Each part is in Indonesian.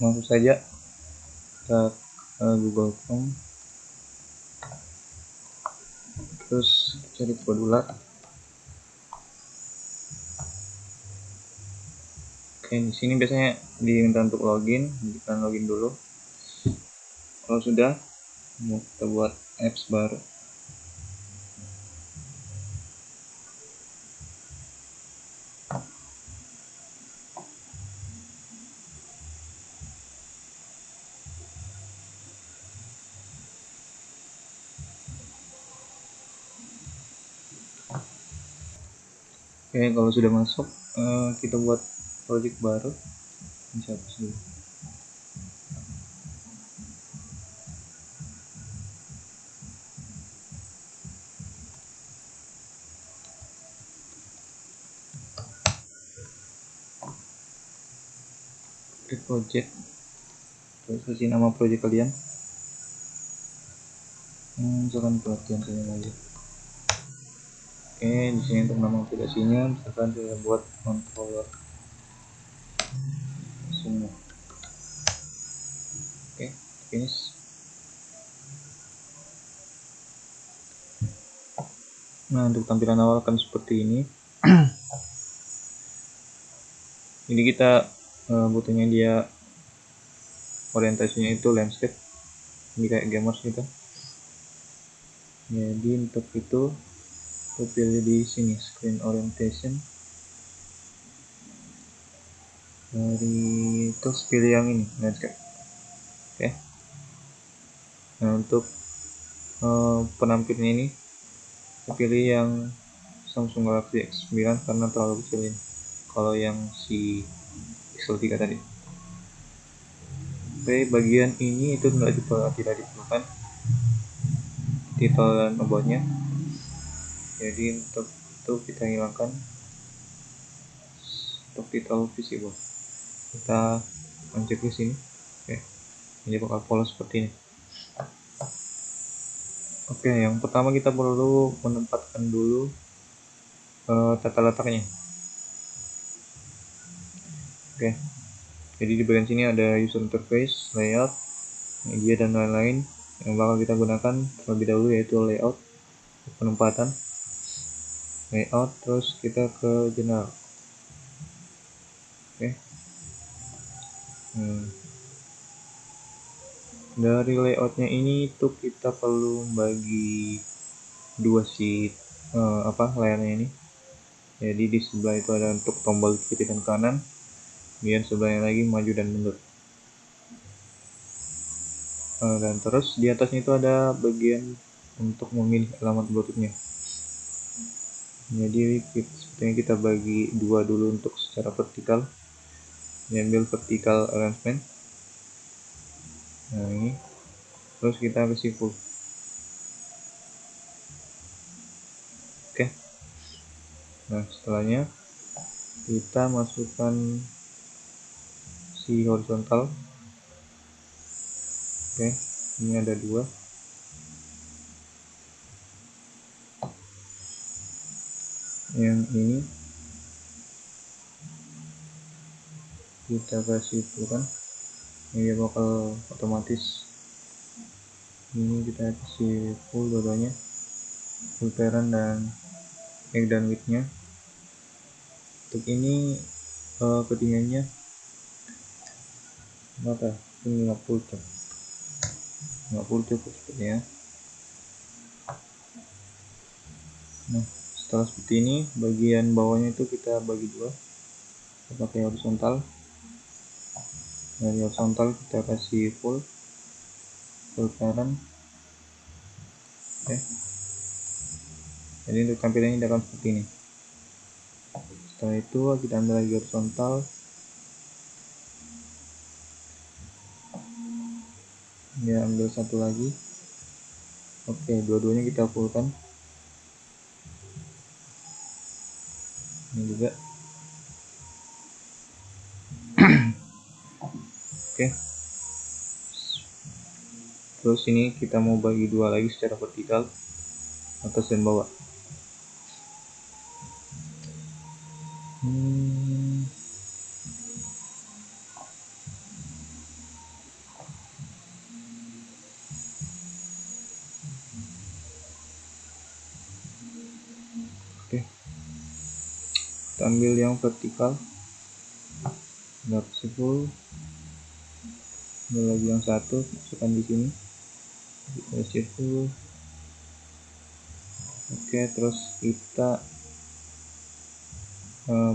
Langsung saja kita ke Google Chrome, terus cari Kodula. Oke, di sini biasanya diminta untuk login, kita login dulu. Kalau sudah, kita buat apps baru. Oke, kalau sudah masuk, kita buat project baru. Ini hapus dulu. Create project, terus kasih nama project kalian. Misalkan pelatihan saya lagi. Oke, di sini untuk nama aplikasinya, misalkan saya buat controller semua. Oke, finish. Nah, untuk tampilan awal akan seperti ini. Jadi kita butuhnya dia orientasinya itu landscape, ini kayak gamers gitu. Jadi untuk itu kita pilih di sini screen orientation, dari terus pilih yang ini landscape. Oke. Nah, untuk penampilan ini kita pilih yang Samsung Galaxy S9 karena terlalu kecil ini kalau yang si Pixel 3 tadi. Oke, bagian ini itu tidak diperlukan, title dan about-nya. Jadi untuk itu kita hilangkan untuk title visible, kita mencek di sini. Oke, ini bakal polos seperti ini. Oke, yang pertama kita perlu menempatkan dulu tata letaknya. Oke, jadi di bagian sini ada user interface, layout, media dan lain-lain. Yang bakal kita gunakan terlebih dahulu yaitu layout, penempatan, layout, terus kita ke general. Oke. Dari layoutnya ini tuh kita perlu bagi dua sheet layarnya ini. Jadi di sebelah itu ada untuk tombol kiri dan kanan, kemudian sebelahnya lagi maju dan mundur. Dan terus di atasnya itu ada bagian untuk memilih alamat bluetoothnya. Jadi sepertinya kita bagi dua dulu untuk secara vertikal, diambil vertikal arrangement. Nah ini, terus kita kasih full. Oke. Nah setelahnya kita masukkan si horizontal. Oke, ini ada dua. Yang ini kita kasih full kan, ini bakal otomatis. Ini kita kasih full dua-duanya, full parent dan height dan width-nya. Untuk ini ketinggiannya berapa? 50 cukup sepertinya. Nah setelah seperti ini, bagian bawahnya itu kita bagi dua, kita pakai horizontal. Dari horizontal kita kasih full parent. Oke, jadi untuk tampilannya ini akan seperti ini. Setelah itu kita ambil lagi horizontal, ya ambil satu lagi. Oke, dua-duanya kita fullkan. Ini juga. Oke, terus ini kita mau bagi dua lagi secara vertikal, atas dan bawah. kita ambil yang vertikal, garis full, ambil lagi yang satu, masukkan di sini, garis full. Oke, terus kita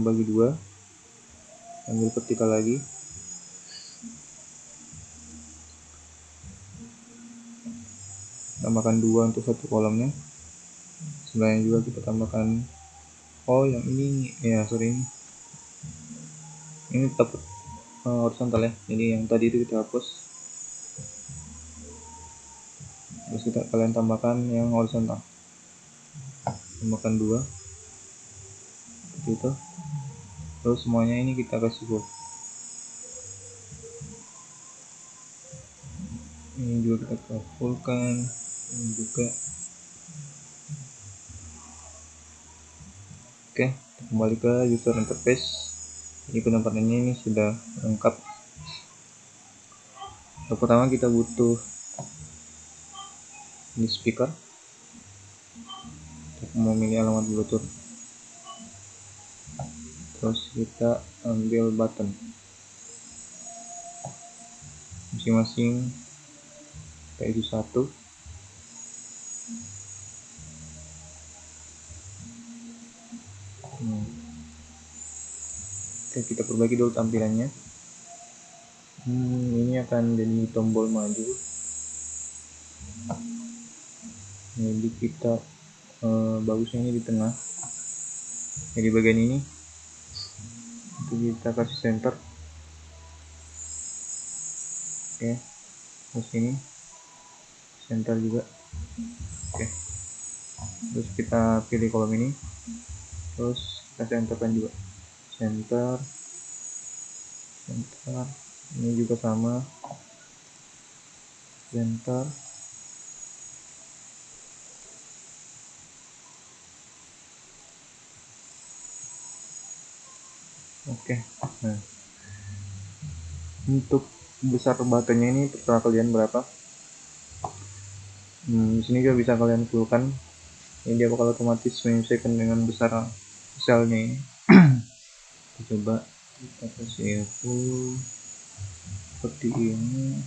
bagi dua, ambil vertikal lagi, tambahkan 2 untuk satu kolomnya, sebelahnya juga kita tambahkan, yang ini ya, sorry, ini tetap horizontal ya, jadi yang tadi itu kita hapus, terus kalian tambahkan yang horizontal, tambahkan 2 seperti itu, terus semuanya ini kita kasih full. Ini juga kita fullkan, ini juga. Oke, kembali ke user interface. Jadi penampakannya ini sudah lengkap. Untuk pertama kita butuh ini speaker untuk memilih alamat Bluetooth. Terus kita ambil button, masing-masing kayak itu satu. Oke, kita perbaiki dulu tampilannya. Ini akan jadi tombol maju. Jadi kita bagusnya ini di tengah. Jadi bagian ini itu kita kasih center. Oke, terus ini center juga. Oke, terus kita pilih kolom ini, terus kita centerkan juga, center. Ini juga sama, center. Oke, nah untuk besar buttonnya ini terserah kalian berapa. Di sini juga bisa kalian fullkan. Ini dia bakal otomatis menyesuaikan dengan besar selnya ini. Kita coba kita kasih full seperti ini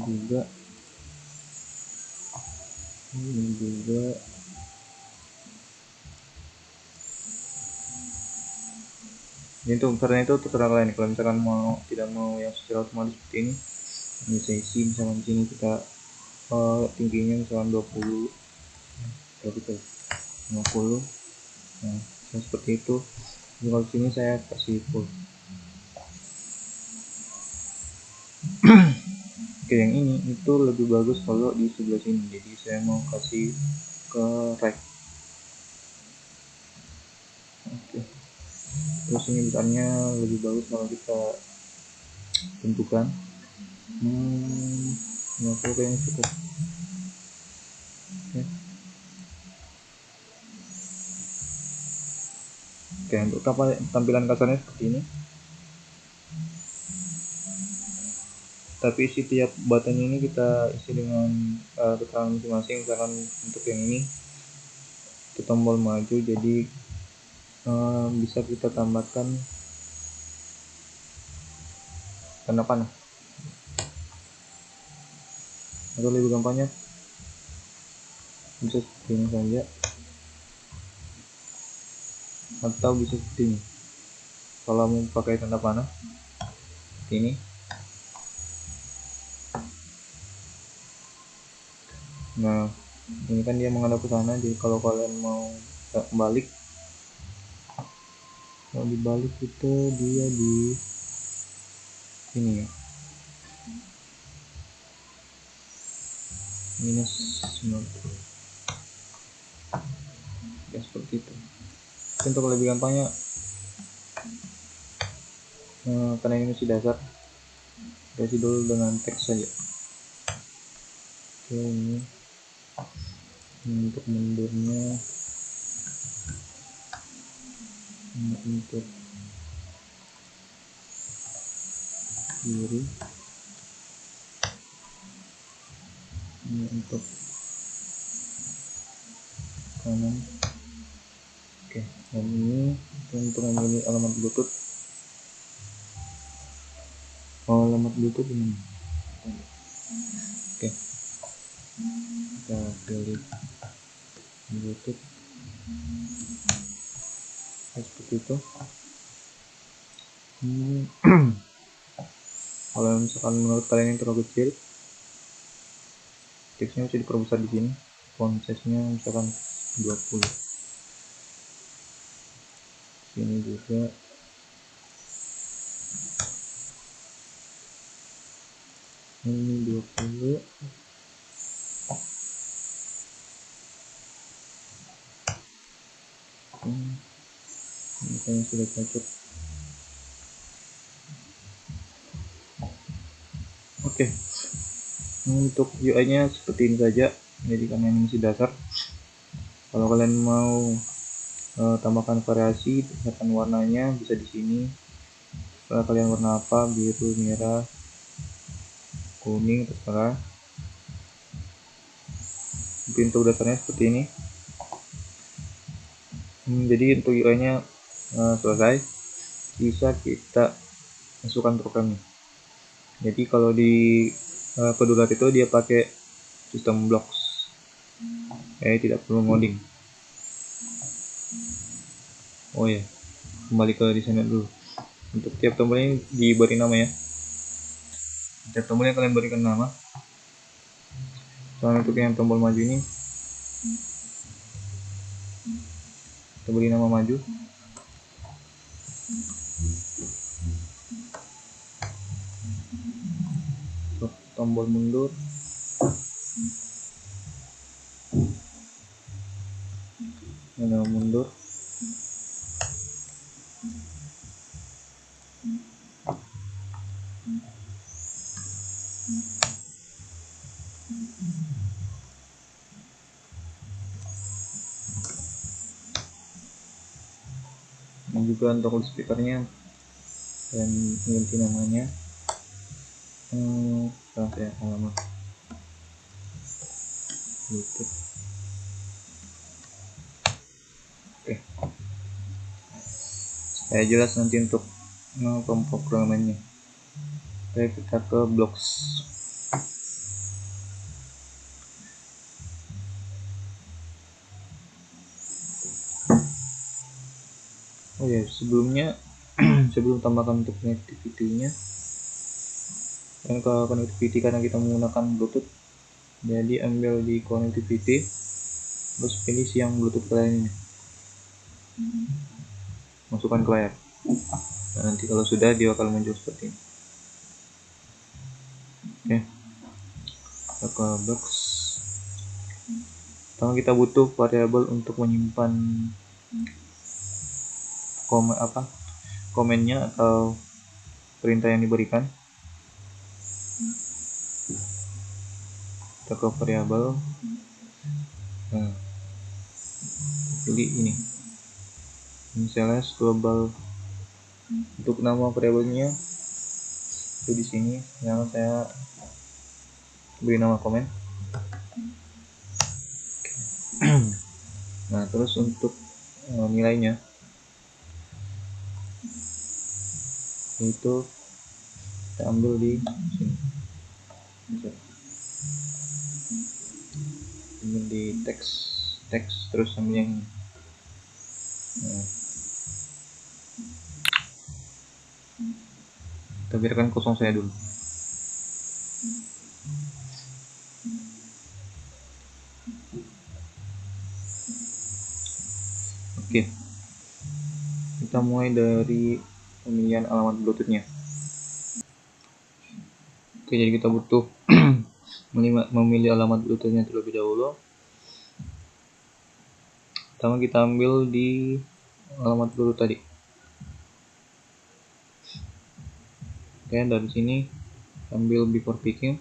juga, ini juga. Ini tuh karena itu terserah kalian. Kalau misalkan tidak mau yang secara otomatis seperti ini, bisa isi misalkan di sini kita tingginya misalkan 20, berapa itu 50. Nah, seperti itu. Jadi kalau sini saya kasih full. Oke, yang ini itu lebih bagus kalau di sebelah sini, jadi saya mau kasih ke right. Oke, terus ini besarnya lebih bagus kalau kita tentukan 50 kayaknya cukup. Oke. Oke, untuk tampilan kasarnya seperti ini, tapi setiap button ini kita isi dengan keterangan masing-masing. Misalkan untuk yang ini itu tombol maju, jadi bisa kita tambahkan tanda panah, atau lebih gampangnya bisa seperti ini saja, atau bisa seperti ini kalau mau pakai tanda panah seperti ini. Nah, ini kan dia menghadap ke sana, jadi kalau kalian mau balik, kalau dibalik itu dia di sini ya, minus 90 ya, seperti itu. Untuk lebih gampangnya, karena ini masih dasar, kasih dulu dengan teks saja. Oke, ini untuk mundurnya, ini untuk kiri, ini untuk kanan, Oke, dan ini untuk memilih alamat Bluetooth. Alamat Bluetooth ini. Oke, kita pilih Bluetooth seperti itu. Kalau misalkan menurut kalian yang terlalu kecil, teksnya bisa diperbesar di sini. Font size-nya misalkan 20. Sini juga. Ini 20. Ini kayaknya sudah cocok. Oke. Untuk UI-nya seperti ini saja. Jadi karena ini masih dasar. Kalau kalian mau tambahkan variasi, tambahkan warnanya bisa di sini. Kalau kalian warna apa, biru, merah, kuning, terserah. Untuk dasarnya seperti ini. Jadi untuk UI-nya selesai. Bisa kita masukkan programnya. Jadi kalau di Pedulat itu dia pakai sistem blocks. Tidak perlu ngoding. Oh ya, kembali ke desainer dulu. Untuk tiap tombol ini diberi nama ya. Tiap tombolnya kalian berikan nama. Soalnya untuk yang tombol maju ini, kita beri nama maju. Untuk tombol mundur, nama mundur. Dan juga untuk speakernya dan ganti namanya. Sekarang saya alamat YouTube. Oke, saya jelas nanti untuk pemrogramannya. Oke, kita ke blocks. Oh ya, sebelumnya sebelum tambahkan untuk connectivity-nya, dan ke connectivity karena kita menggunakan Bluetooth, jadi ambil di connectivity, terus pilih yang Bluetooth kalian ini, masukkan ke layar. Nah, nanti kalau sudah dia akan muncul seperti ini. Oke, kita ke box. Pertama kita butuh variabel untuk menyimpan komennya atau perintah yang diberikan. Kita ke variabel. Nah, pilih ini, misalnya global. Untuk nama variabelnya itu di sini, yang saya beri nama komen. Nah, terus untuk nilainya itu kita ambil di sini, ambil di teks terus ambil yang ini. Nah, kita biarkan kosong saya dulu. Oke, kita mulai dari pemilihan alamat Bluetooth-nya. Oke, jadi kita butuh memilih alamat Bluetooth-nya terlebih dahulu. Pertama kita ambil di alamat Bluetooth tadi. Oke, dari sini ambil before picking.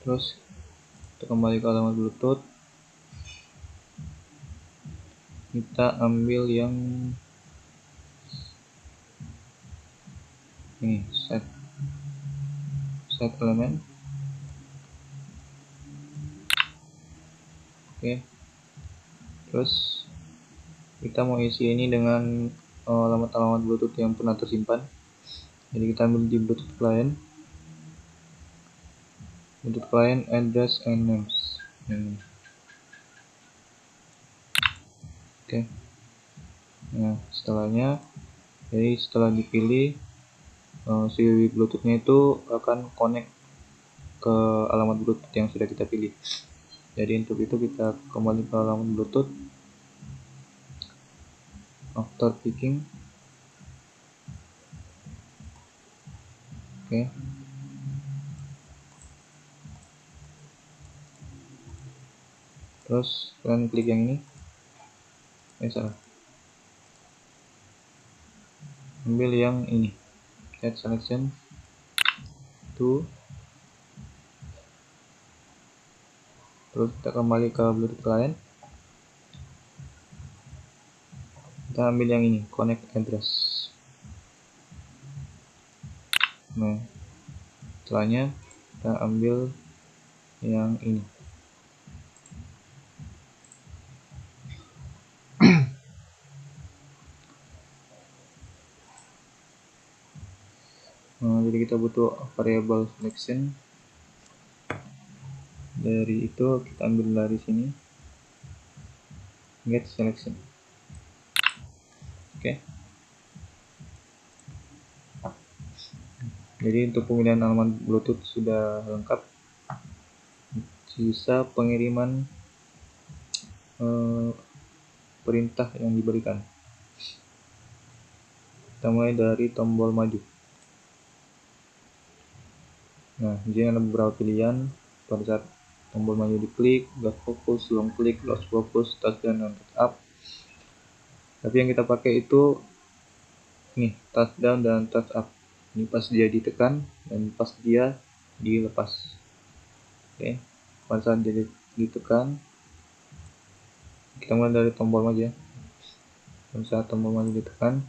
Terus kita kembali ke alamat Bluetooth. Kita ambil yang ini, set element. Oke, terus kita mau isi ini dengan alamat-alamat Bluetooth yang pernah tersimpan. Jadi kita ambil di Bluetooth client address and names. Oke. Nah, jadi setelah dipilih, si Bluetoothnya itu akan connect ke alamat Bluetooth yang sudah kita pilih. Jadi untuk itu kita kembali ke alamat Bluetooth. After picking, oke. Terus kalian klik yang ini. Salah. Ambil yang ini. Add selection to. Terus kita kembali ke Bluetooth client. Kita ambil yang ini, connect address. Nah, setelahnya kita ambil yang ini. Nah, jadi kita butuh variable selection. Dari itu kita ambil dari sini, get selection. Oke. Jadi untuk pemilihan alamat Bluetooth sudah lengkap. Sisa pengiriman perintah yang diberikan. Kita mulai dari tombol maju. Nah, di sini ada beberapa pilihan. Pada saat tombol maju diklik, gas fokus, long click, lost focus, touchdown, dan touch up. Tapi yang kita pakai itu nih, touchdown dan touch up. Ini pas dia ditekan dan pas dia dilepas. Oke, pada saat dia ditekan, kita mulai dari tombol maju ya. Pada saat tombol maju ditekan,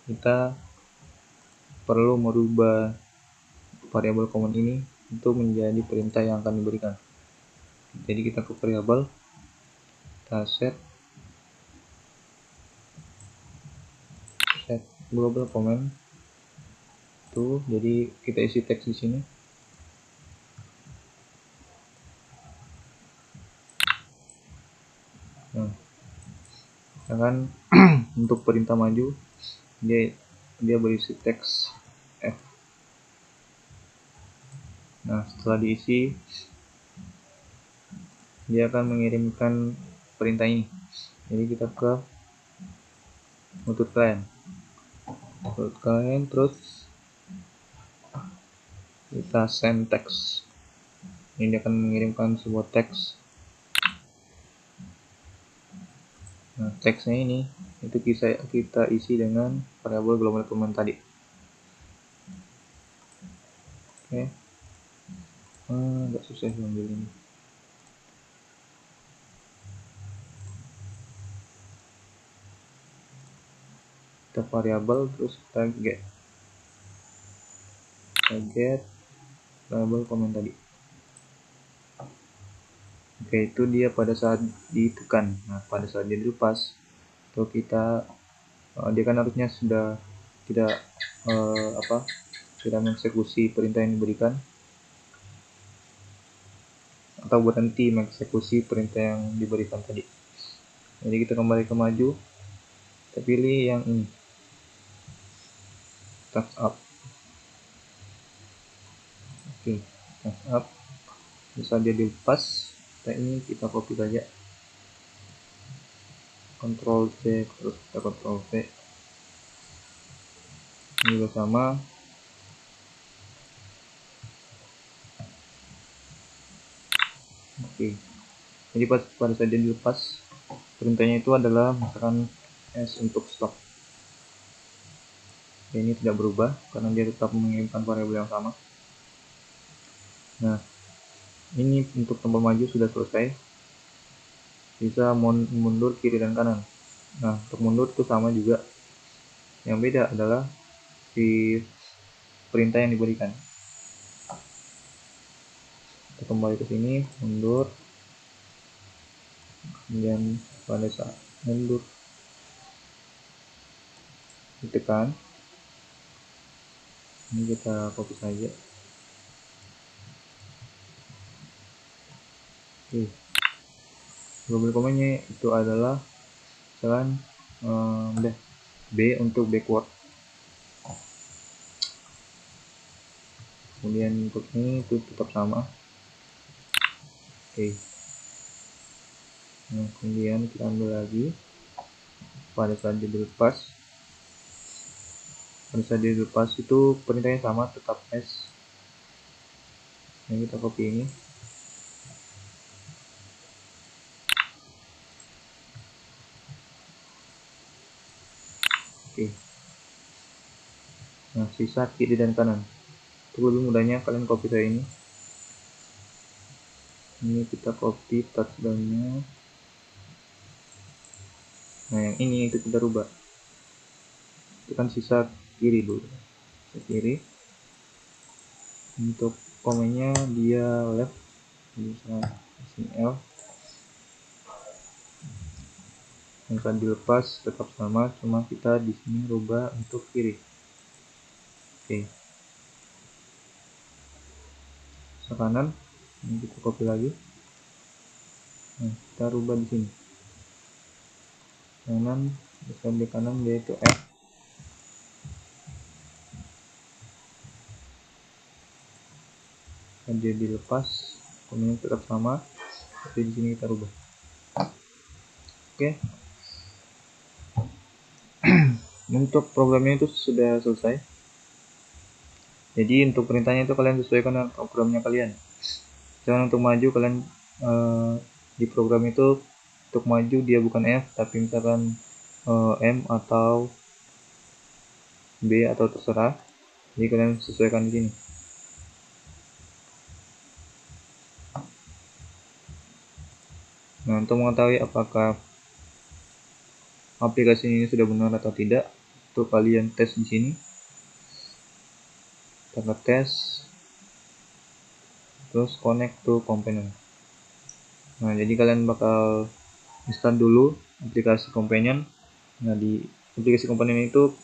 kita perlu merubah variabel command ini untuk menjadi perintah yang akan diberikan. Jadi kita ke variabel, kita set global command tuh, jadi kita isi teks di sini. Nah, misalkan untuk perintah maju dia berisi teks F. Nah, setelah diisi, dia akan mengirimkan perintah ini. Jadi kita ke Bluetooth client, terus kita send text. Ini akan mengirimkan sebuah teks. Nah, teksnya ini itu kita isi dengan variabel global command tadi. Oke. Agak susah ambil ini. Kita variabel, terus kita get variabel command tadi. Oke, itu dia pada saat ditekan. Nah, pada saat dia dilepas, itu dia kan harusnya sudah tidak tidak mengeksekusi perintah yang diberikan atau berhenti mengeksekusi perintah yang diberikan tadi. Jadi kita kembali ke maju, kita pilih yang ini, touch up. Oke, touch up. Bisa dia dilepas, kita copy saja, Ctrl C, terus kita Ctrl V. Ini juga sama. Oke, jadi pada saat dia dilepas, perintahnya itu adalah misalkan S untuk stop. Oke, ini tidak berubah karena dia tetap mengirimkan variabel yang sama. Nah, ini untuk tombol maju sudah selesai. Bisa mundur kiri dan kanan. Nah, untuk mundur itu sama juga. Yang beda adalah si perintah yang diberikan. Kita kembali ke sini, mundur, kemudian pada saat mundur ditekan, ini kita copy saja. Oke, global command-nya itu adalah misalkan B untuk backward, kemudian untuk ini itu tetap sama. Oke, nah kemudian kita ambil lagi pada saat dilepas. Pada saat dilepas itu perintahnya sama, tetap S. Nah, kita copy ini. Oke, nah sisa kiri dan kanan. Untuk lebih mudahnya kalian copy saya ini. Ini kita copy touchdown-nya. Nah yang ini itu kita rubah. Itu kan sisa kiri dulu. Sisa kiri. Untuk komennya dia left. Misalnya sini L. Yang akan dilepas tetap sama, cuma kita di sini rubah untuk kiri. Oke. Sisa kanan. Ini kita copy lagi. Nah, kita rubah di sini. Kanan, bisa di kanan dia itu F. Dan dia dilepas, kemudian tetap sama, tapi di sini kita rubah. Oke. Untuk programnya itu sudah selesai. Jadi untuk perintahnya itu kalian sesuaikan dengan programnya kalian. Jangan untuk maju kalian di program itu untuk maju dia bukan F tapi misalkan M atau B atau terserah. Jadi kalian sesuaikan di sini. Nah, untuk mengetahui apakah aplikasi ini sudah benar atau tidak, untuk kalian tes di sini. Kita tes, terus connect to component. Nah, jadi kalian bakal install dulu aplikasi companion. Nah, di aplikasi companion itu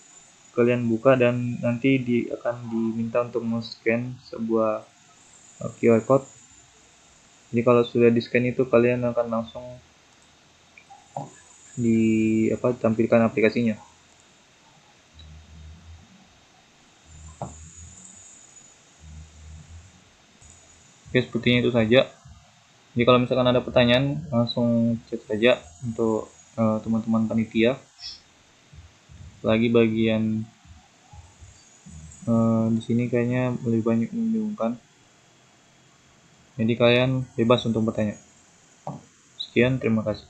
kalian buka dan nanti akan diminta untuk men-scan sebuah QR code. Jadi kalau sudah di-scan itu kalian akan langsung ditampilkan aplikasinya. Oke, sepertinya itu saja. Jadi kalau misalkan ada pertanyaan langsung chat saja untuk teman-teman panitia. Lagi bagian di sini kayaknya lebih banyak membingungkan. Jadi kalian bebas untuk bertanya. Sekian, terima kasih.